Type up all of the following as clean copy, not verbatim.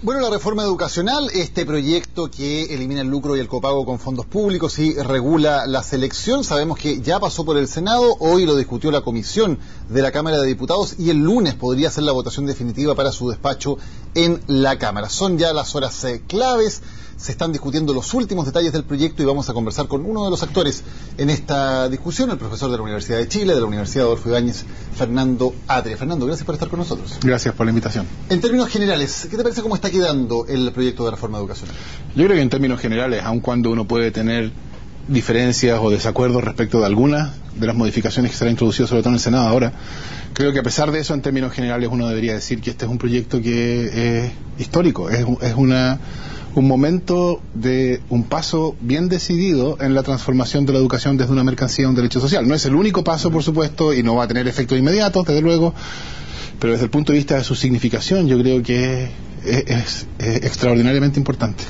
Bueno, la reforma educacional, este proyecto que elimina el lucro y el copago con fondos públicos y regula la selección, sabemos que ya pasó por el Senado, hoy lo discutió la Comisión de la Cámara de Diputados y el lunes podría ser la votación definitiva para su despacho en la Cámara. Son ya las horas claves, se están discutiendo los últimos detalles del proyecto y vamos a conversar con uno de los actores en esta discusión, el profesor de la Universidad de Chile, de la Universidad Adolfo Ibáñez, Fernando Atria. Fernando, gracias por estar con nosotros. Gracias por la invitación. En términos generales, ¿qué te parece cómo está quedando el proyecto de reforma educacional? Yo creo que en términos generales, aun cuando uno puede tener diferencias o desacuerdos respecto de algunas de las modificaciones que se han introducido, sobre todo en el Senado ahora, creo que a pesar de eso, en términos generales, uno debería decir que este es un proyecto que es histórico, es un momento de un paso bien decidido en la transformación de la educación desde una mercancía a un derecho social. No es el único paso, por supuesto, y no va a tener efectos inmediatos, desde luego, pero desde el punto de vista de su significación, yo creo que es extraordinariamente importante.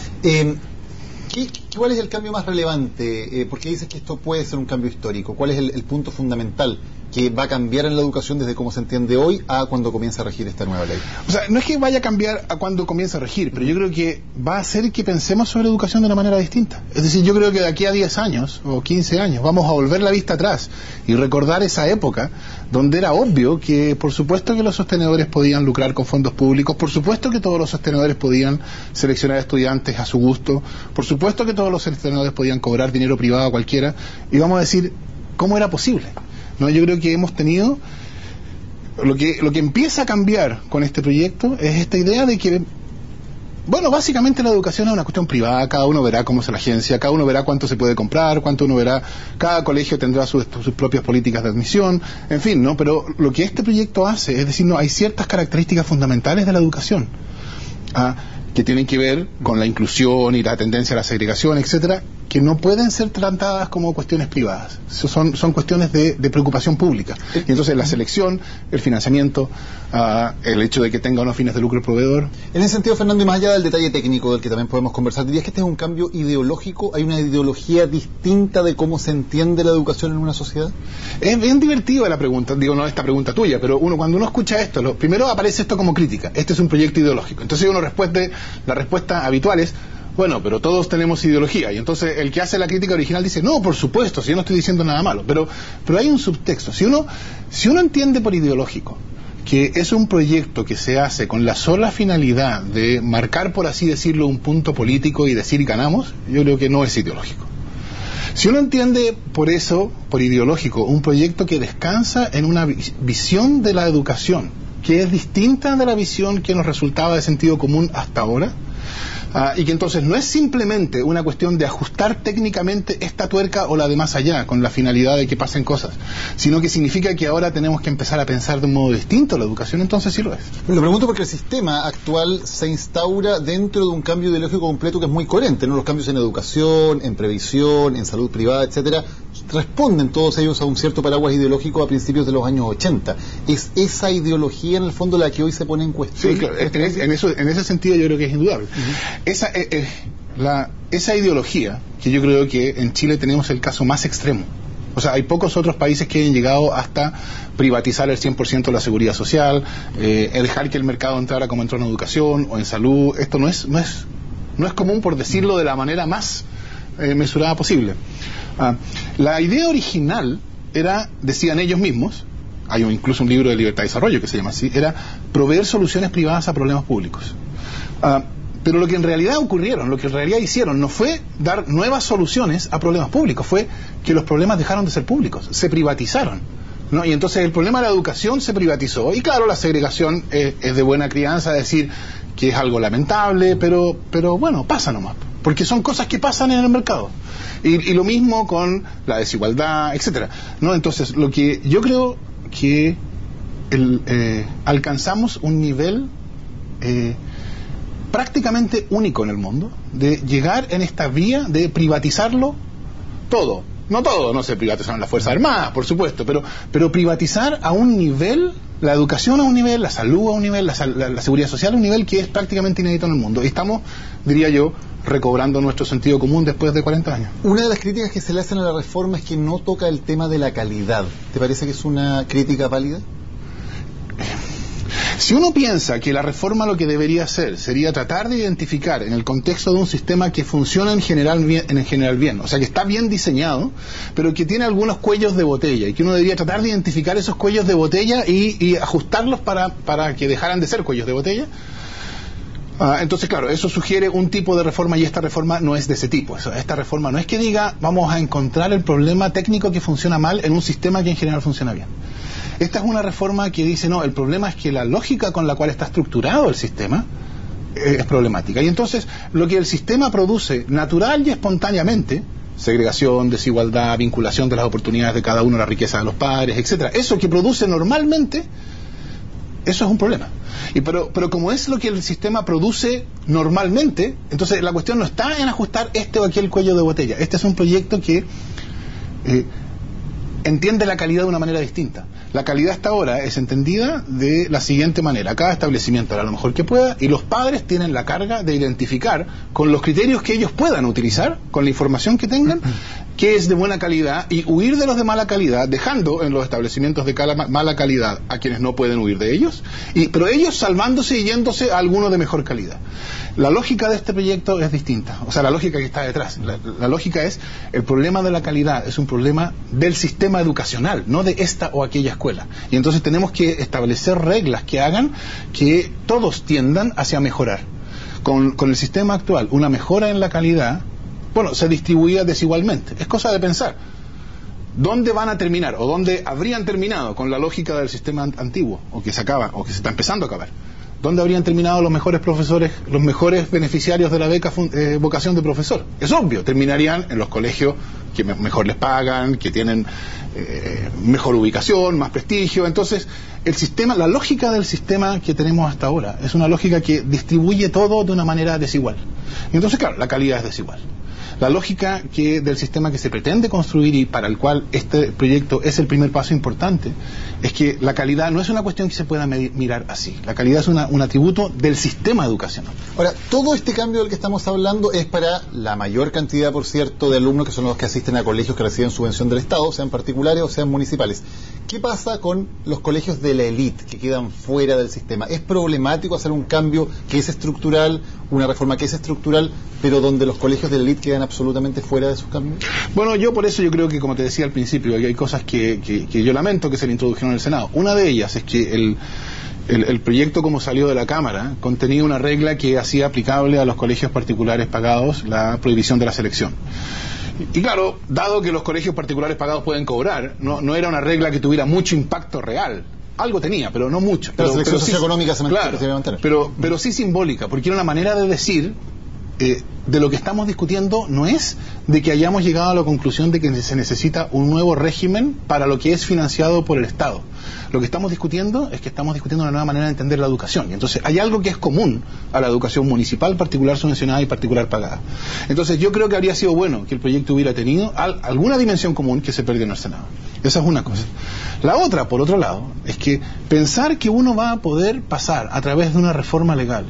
¿Cuál es el cambio más relevante? ¿Por qué dices que esto puede ser un cambio histórico? ¿Cuál es el punto fundamental que va a cambiar en la educación desde cómo se entiende hoy a cuando comienza a regir esta nueva ley? O sea, no es que vaya a cambiar a cuando comienza a regir, pero yo creo que va a hacer que pensemos sobre educación de una manera distinta. Es decir, yo creo que de aquí a 10 años o 15 años vamos a volver la vista atrás y recordar esa época donde era obvio que, por supuesto, que los sostenedores podían lucrar con fondos públicos, por supuesto que todos los sostenedores podían seleccionar estudiantes a su gusto, por supuesto que todos los sostenedores podían cobrar dinero privado a cualquiera, y vamos a decir, ¿cómo era posible? No, yo creo que hemos tenido lo que empieza a cambiar con este proyecto es esta idea de que, bueno, básicamente la educación es una cuestión privada, cada uno verá cómo es la agencia, cada uno verá cuánto se puede comprar, cuánto uno verá, cada colegio tendrá sus propias políticas de admisión, en fin, ¿no? Pero lo que este proyecto hace es decir, no, hay ciertas características fundamentales de la educación que tienen que ver con la inclusión y la tendencia a la segregación, etcétera, que no pueden ser tratadas como cuestiones privadas. Son cuestiones de preocupación pública. Y entonces la selección, el financiamiento, el hecho de que tenga unos fines de lucro el proveedor. En ese sentido, Fernando, y más allá del detalle técnico del que también podemos conversar, ¿dirías que este es un cambio ideológico? ¿Hay una ideología distinta de cómo se entiende la educación en una sociedad? Es bien divertida la pregunta, digo, no esta pregunta tuya, pero cuando uno escucha esto, primero aparece esto como crítica. Este es un proyecto ideológico. Entonces la respuesta habitual es, bueno, pero todos tenemos ideología, y entonces el que hace la crítica original dice, no, por supuesto, si yo no estoy diciendo nada malo, pero hay un subtexto. Si uno entiende por ideológico que es un proyecto que se hace con la sola finalidad de marcar, por así decirlo, un punto político y decir ganamos, yo creo que no es ideológico. Si uno entiende por eso, por ideológico, un proyecto que descansa en una visión de la educación que es distinta de la visión que nos resultaba de sentido común hasta ahora, y que entonces no es simplemente una cuestión de ajustar técnicamente esta tuerca o la de más allá con la finalidad de que pasen cosas, sino que significa que ahora tenemos que empezar a pensar de un modo distinto la educación, entonces sí lo es. Lo pregunto porque el sistema actual se instaura dentro de un cambio ideológico completo que es muy coherente, ¿no? Los cambios en educación, en previsión, en salud privada, etcétera, responden todos ellos a un cierto paraguas ideológico a principios de los años 80. ¿Es esa ideología en el fondo la que hoy se pone en cuestión? Sí, claro, en ese sentido yo creo que es indudable. Esa ideología, que yo creo que en Chile tenemos el caso más extremo. O sea, hay pocos otros países que han llegado hasta privatizar el 100% de la seguridad social, dejar que el mercado entrara como entró en educación o en salud. Esto no es común, por decirlo de la manera más mesurada posible. La idea original era, decían ellos mismos, hay incluso un libro de Libertad y Desarrollo que se llama así, era proveer soluciones privadas a problemas públicos. Pero lo que en realidad hicieron no fue dar nuevas soluciones a problemas públicos, fue que los problemas dejaron de ser públicos, se privatizaron, ¿no? Y entonces el problema de la educación se privatizó, y claro, la segregación es de buena crianza decir que es algo lamentable, pero bueno, pasa nomás, porque son cosas que pasan en el mercado. Y lo mismo con la desigualdad, etcétera, ¿no? Entonces, lo que yo creo que alcanzamos un nivel prácticamente único en el mundo, de llegar en esta vía de privatizarlo todo. No se privatizaron las Fuerzas Armadas, por supuesto, pero privatizar a un nivel, la educación a un nivel, la salud a un nivel, la seguridad social a un nivel que es prácticamente inédito en el mundo. Y estamos, diría yo, recobrando nuestro sentido común después de 40 años. Una de las críticas que se le hacen a la reforma es que no toca el tema de la calidad. ¿Te parece que es una crítica válida? Si uno piensa que la reforma lo que debería hacer sería tratar de identificar en el contexto de un sistema que funciona en general bien, o sea que está bien diseñado, pero que tiene algunos cuellos de botella, y que uno debería tratar de identificar esos cuellos de botella y ajustarlos para que dejaran de ser cuellos de botella, entonces claro, eso sugiere un tipo de reforma, y esta reforma no es de ese tipo. Esta reforma no es que diga vamos a encontrar el problema técnico que funciona mal en un sistema que en general funciona bien. Esta es una reforma que dice no, el problema es que la lógica con la cual está estructurado el sistema es problemática, y entonces lo que el sistema produce natural y espontáneamente, segregación, desigualdad, vinculación de las oportunidades de cada uno a la riqueza de los padres, etcétera, eso que produce normalmente, eso es un problema. Pero como es lo que el sistema produce normalmente, entonces la cuestión no está en ajustar este o aquel cuello de botella. Este es un proyecto que entiende la calidad de una manera distinta. La calidad hasta ahora es entendida de la siguiente manera: cada establecimiento hará lo mejor que pueda, y los padres tienen la carga de identificar con los criterios que ellos puedan utilizar, con la información que tengan, qué es de buena calidad, y huir de los de mala calidad, dejando en los establecimientos de mala calidad a quienes no pueden huir de ellos, pero ellos salvándose y yéndose a algunos de mejor calidad. La lógica de este proyecto es distinta, o sea, la lógica que está detrás. La lógica es, el problema de la calidad es un problema del sistema educacional, no de esta o aquella escuela. Y entonces tenemos que establecer reglas que hagan que todos tiendan hacia mejorar. Con el sistema actual, una mejora en la calidad, bueno, se distribuía desigualmente. Es cosa de pensar dónde van a terminar, o dónde habrían terminado con la lógica del sistema antiguo, o que se acaba, o que se está empezando a acabar. ¿Dónde habrían terminado los mejores profesores, los mejores beneficiarios de la beca vocación de profesor? Es obvio, terminarían en los colegios que mejor les pagan, que tienen mejor ubicación, más prestigio. Entonces, el sistema, la lógica del sistema que tenemos hasta ahora es una lógica que distribuye todo de una manera desigual. Y entonces, claro, la calidad es desigual. La lógica del sistema que se pretende construir, y para el cual este proyecto es el primer paso importante, es que la calidad no es una cuestión que se pueda mirar así. La calidad es un atributo del sistema educacional. Ahora, todo este cambio del que estamos hablando es para la mayor cantidad, por cierto, de alumnos que son los que asisten a colegios que reciben subvención del Estado, sean particulares o sean municipales. ¿Qué pasa con los colegios de la élite que quedan fuera del sistema? ¿Es problemático hacer un cambio que es estructural, una reforma que es estructural, pero donde los colegios de la élite quedan absolutamente fuera de sus cambios? Bueno, yo creo que, como te decía al principio, hay cosas que yo lamento que se le introdujeron en el Senado. Una de ellas es que el proyecto, como salió de la Cámara, contenía una regla que hacía aplicable a los colegios particulares pagados la prohibición de la selección. Y claro, dado que los colegios particulares pagados pueden cobrar, no era una regla que tuviera mucho impacto real. Algo tenía, pero no mucho. Pero la selección socioeconómica se claro, debe mantener. Pero sí simbólica, porque era una manera de decir de lo que estamos discutiendo no es de que hayamos llegado a la conclusión de que se necesita un nuevo régimen para lo que es financiado por el Estado. Lo que estamos discutiendo es que estamos discutiendo una nueva manera de entender la educación. Y entonces hay algo que es común a la educación municipal, particular subvencionada y particular pagada. Entonces yo creo que habría sido bueno que el proyecto hubiera tenido alguna dimensión común que se perdió en el Senado. Esa es una cosa. La otra, por otro lado, es que pensar que uno va a poder pasar a través de una reforma legal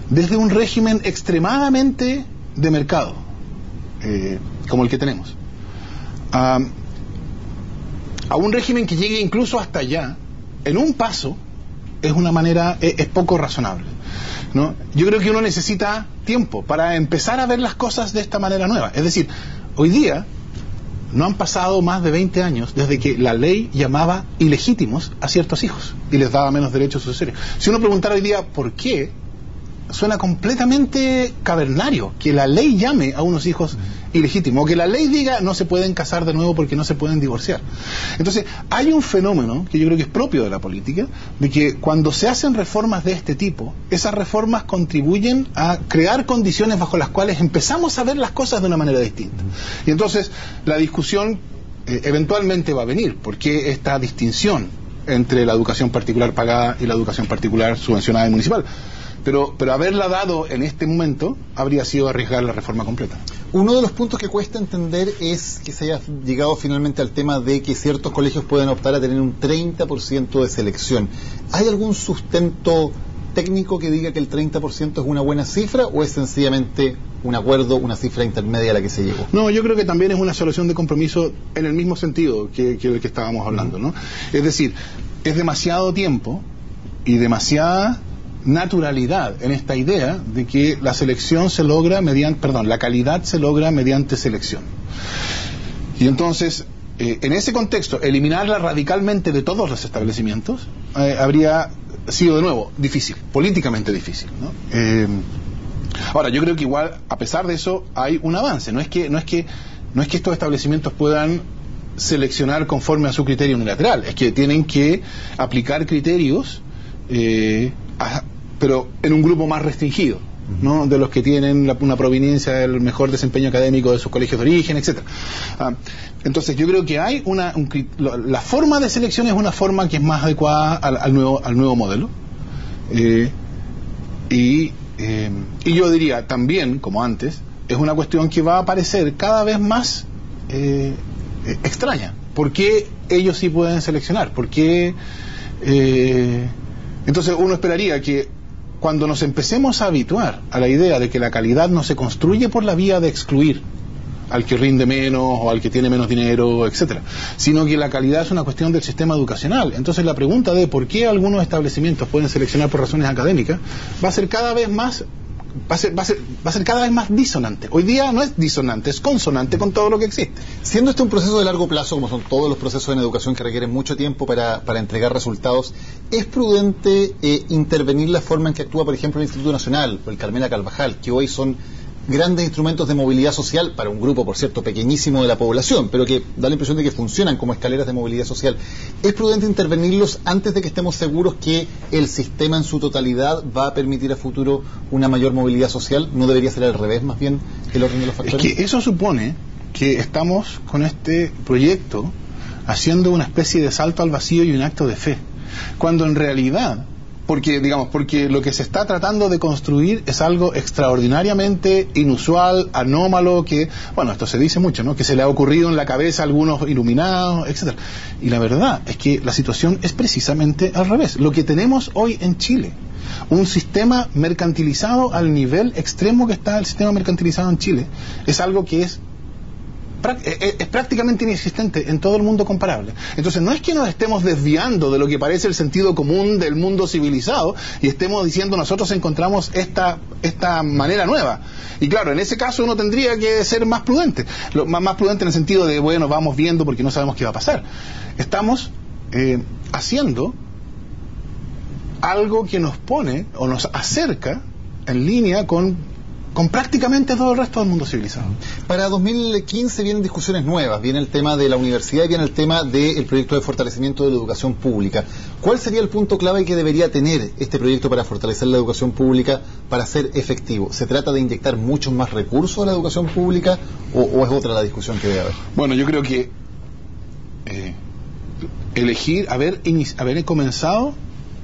desde un régimen extremadamente de mercado, como el que tenemos, a un régimen que llegue incluso hasta allá, en un paso, es una manera, es poco razonable, ¿no? Yo creo que uno necesita tiempo para empezar a ver las cosas de esta manera nueva. Es decir, hoy día no han pasado más de 20 años desde que la ley llamaba ilegítimos a ciertos hijos y les daba menos derechos sucesorios. Si uno preguntara hoy día por qué, suena completamente cavernario que la ley llame a unos hijos ilegítimos, o que la ley diga no se pueden casar de nuevo porque no se pueden divorciar. Entonces, hay un fenómeno que yo creo que es propio de la política, de que cuando se hacen reformas de este tipo, esas reformas contribuyen a crear condiciones bajo las cuales empezamos a ver las cosas de una manera distinta. Y entonces, la discusión eventualmente va a venir, porque esta distinción entre la educación particular pagada y la educación particular subvencionada y municipal. Pero haberla dado en este momento habría sido arriesgar la reforma completa. Uno de los puntos que cuesta entender es que se haya llegado finalmente al tema de que ciertos colegios pueden optar a tener un 30% de selección. ¿Hay algún sustento técnico que diga que el 30% es una buena cifra, o es sencillamente un acuerdo, una cifra intermedia a la que se llegó? No, yo creo que también es una solución de compromiso en el mismo sentido que el que estábamos hablando, ¿no? Es decir, es demasiado tiempo y demasiada naturalidad en esta idea de que la selección se logra la calidad se logra mediante selección. Y entonces, en ese contexto, eliminarla radicalmente de todos los establecimientos habría sido de nuevo difícil, políticamente difícil, ¿no? Ahora, yo creo que igual, a pesar de eso, hay un avance. No es que estos establecimientos puedan seleccionar conforme a su criterio unilateral, es que tienen que aplicar criterios, pero en un grupo más restringido, ¿no? De los que tienen una proveniencia del mejor desempeño académico de sus colegios de origen, etcétera. Entonces yo creo que hay la forma de selección es una forma que es más adecuada al nuevo modelo, y yo diría también, como antes, es una cuestión que va a parecer cada vez más extraña. ¿Por qué ellos sí pueden seleccionar? ¿Por qué? Entonces uno esperaría que cuando nos empecemos a habituar a la idea de que la calidad no se construye por la vía de excluir al que rinde menos o al que tiene menos dinero, etcétera, sino que la calidad es una cuestión del sistema educacional. Entonces la pregunta de por qué algunos establecimientos pueden seleccionar por razones académicas va a ser cada vez más disonante. Hoy día no es disonante, es consonante con todo lo que existe. Siendo este un proceso de largo plazo, como son todos los procesos en educación que requieren mucho tiempo para entregar resultados, ¿es prudente intervenir la forma en que actúa, por ejemplo, el Instituto Nacional o el Carmela Carvajal, que hoy son grandes instrumentos de movilidad social para un grupo, por cierto, pequeñísimo de la población, pero que da la impresión de que funcionan como escaleras de movilidad social? ¿Es prudente intervenirlos antes de que estemos seguros que el sistema en su totalidad va a permitir a futuro una mayor movilidad social? ¿No debería ser al revés, más bien, el orden de los factores? Es que eso supone que estamos con este proyecto haciendo una especie de salto al vacío y un acto de fe, cuando en realidad, porque lo que se está tratando de construir es algo extraordinariamente inusual, anómalo, que, bueno, esto se dice mucho, ¿no? Que se le ha ocurrido en la cabeza a algunos iluminados, etcétera. Y la verdad es que la situación es precisamente al revés. Lo que tenemos hoy en Chile, un sistema mercantilizado al nivel extremo que está el sistema mercantilizado en Chile, es algo que es prácticamente inexistente en todo el mundo comparable. Entonces no es que nos estemos desviando de lo que parece el sentido común del mundo civilizado y estemos diciendo nosotros encontramos esta manera nueva. Y claro, en ese caso uno tendría que ser más prudente, más prudente en el sentido de, bueno, vamos viendo porque no sabemos qué va a pasar. Estamos haciendo algo que nos pone o nos acerca en línea con prácticamente todo el resto del mundo civilizado. Para 2015 vienen discusiones nuevas, viene el tema de la universidad y viene el tema del proyecto de fortalecimiento de la educación pública. ¿Cuál sería el punto clave que debería tener este proyecto para fortalecer la educación pública para ser efectivo? ¿Se trata de inyectar muchos más recursos a la educación pública o es otra la discusión que debe haber? Bueno, yo creo que haber comenzado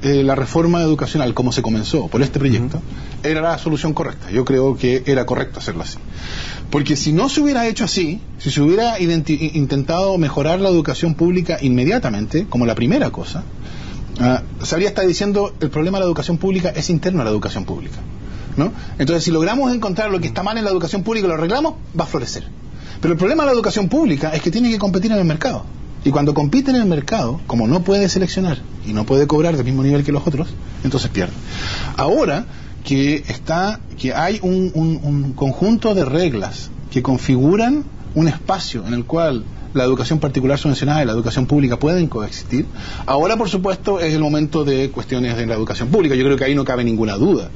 la reforma educacional como se comenzó por este proyecto era la solución correcta. Yo creo que era correcto hacerlo así, porque si no se hubiera hecho así, si se hubiera intentado mejorar la educación pública inmediatamente como la primera cosa, se habría estado diciendo el problema de la educación pública es interno a la educación pública, ¿no? Entonces si logramos encontrar lo que está mal en la educación pública y lo arreglamos, va a florecer. Pero el problema de la educación pública es que tiene que competir en el mercado. Y cuando compite en el mercado, como no puede seleccionar y no puede cobrar del mismo nivel que los otros, entonces pierde. Ahora que hay un conjunto de reglas que configuran un espacio en el cual la educación particular subvencionada y la educación pública pueden coexistir, ahora por supuesto es el momento de cuestiones de la educación pública. Yo creo que ahí no cabe ninguna duda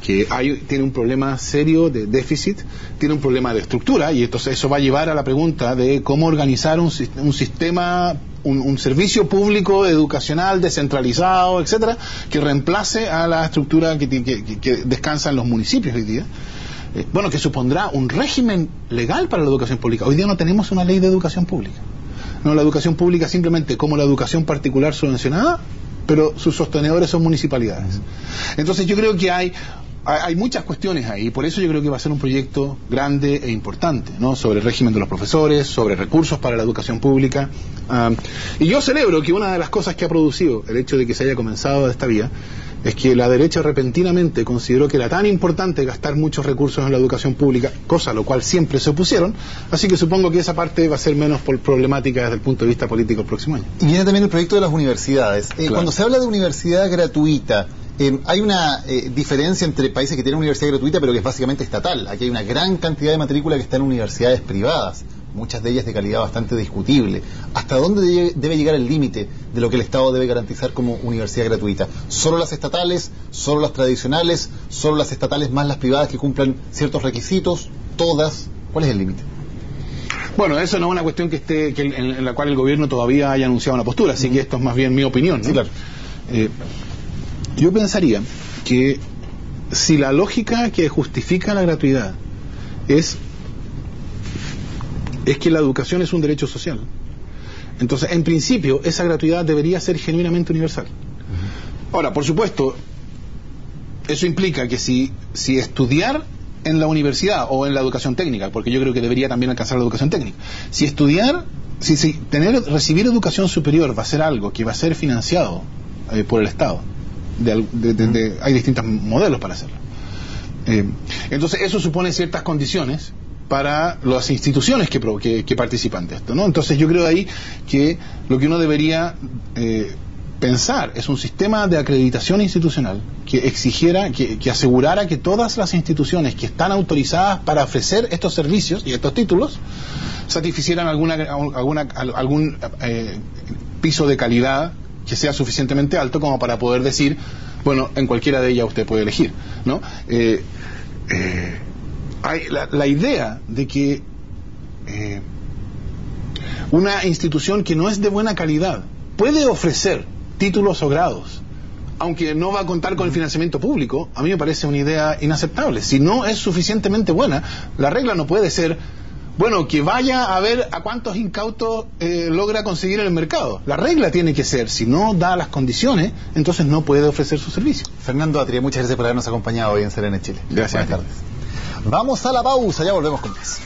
que tiene un problema serio de déficit, tiene un problema de estructura, y entonces eso va a llevar a la pregunta de cómo organizar un sistema, un servicio público educacional descentralizado, etcétera, que reemplace a la estructura que descansa en los municipios hoy día. Bueno, que supondrá un régimen legal para la educación pública. Hoy día no tenemos una ley de educación pública. No, la educación pública simplemente como la educación particular subvencionada, pero sus sostenedores son municipalidades. Entonces yo creo que hay hay muchas cuestiones ahí, por eso yo creo que va a ser un proyecto grande e importante, ¿no? Sobre el régimen de los profesores, sobre recursos para la educación pública. Y yo celebro que una de las cosas que ha producido el hecho de que se haya comenzado de esta vía es que la derecha repentinamente consideró que era tan importante gastar muchos recursos en la educación pública, cosa a lo cual siempre se opusieron, así que supongo que esa parte va a ser menos problemática desde el punto de vista político el próximo año. Y viene también el proyecto de las universidades. Claro. Cuando se habla de universidad gratuita, hay una diferencia entre países que tienen universidad gratuita pero que es básicamente estatal. Aquí hay una gran cantidad de matrícula que está en universidades privadas, muchas de ellas de calidad bastante discutible. ¿Hasta dónde debe llegar el límite de lo que el Estado debe garantizar como universidad gratuita? ¿Solo las estatales? ¿Solo las tradicionales? ¿Solo las estatales más las privadas que cumplan ciertos requisitos? ¿Todas? ¿Cuál es el límite? Bueno, eso no es una cuestión en la cual el gobierno todavía haya anunciado una postura, así que esto es más bien mi opinión, ¿no? Sí, claro. Yo pensaría que si la lógica que justifica la gratuidad es que la educación es un derecho social, entonces en principio esa gratuidad debería ser genuinamente universal. Ahora, por supuesto, eso implica que si estudiar en la universidad o en la educación técnica, porque yo creo que debería también alcanzar la educación técnica, recibir educación superior va a ser algo que va a ser financiado por el Estado, hay distintos modelos para hacerlo, entonces eso supone ciertas condiciones para las instituciones que participan de esto, ¿no? Entonces yo creo ahí que lo que uno debería pensar es un sistema de acreditación institucional que exigiera, que asegurara que todas las instituciones que están autorizadas para ofrecer estos servicios y estos títulos satisficieran algún piso de calidad que sea suficientemente alto como para poder decir, bueno, en cualquiera de ellas usted puede elegir, ¿no? Hay la idea de que una institución que no es de buena calidad puede ofrecer títulos o grados, aunque no va a contar con el financiamiento público, a mí me parece una idea inaceptable. Si no es suficientemente buena, la regla no puede ser, bueno, que vaya a ver a cuántos incautos logra conseguir en el mercado. La regla tiene que ser, si no da las condiciones, entonces no puede ofrecer su servicio. Fernando Atria, muchas gracias por habernos acompañado hoy en Serena Chile. Gracias. Buenas tardes. Vamos a la pausa, ya volvemos con más.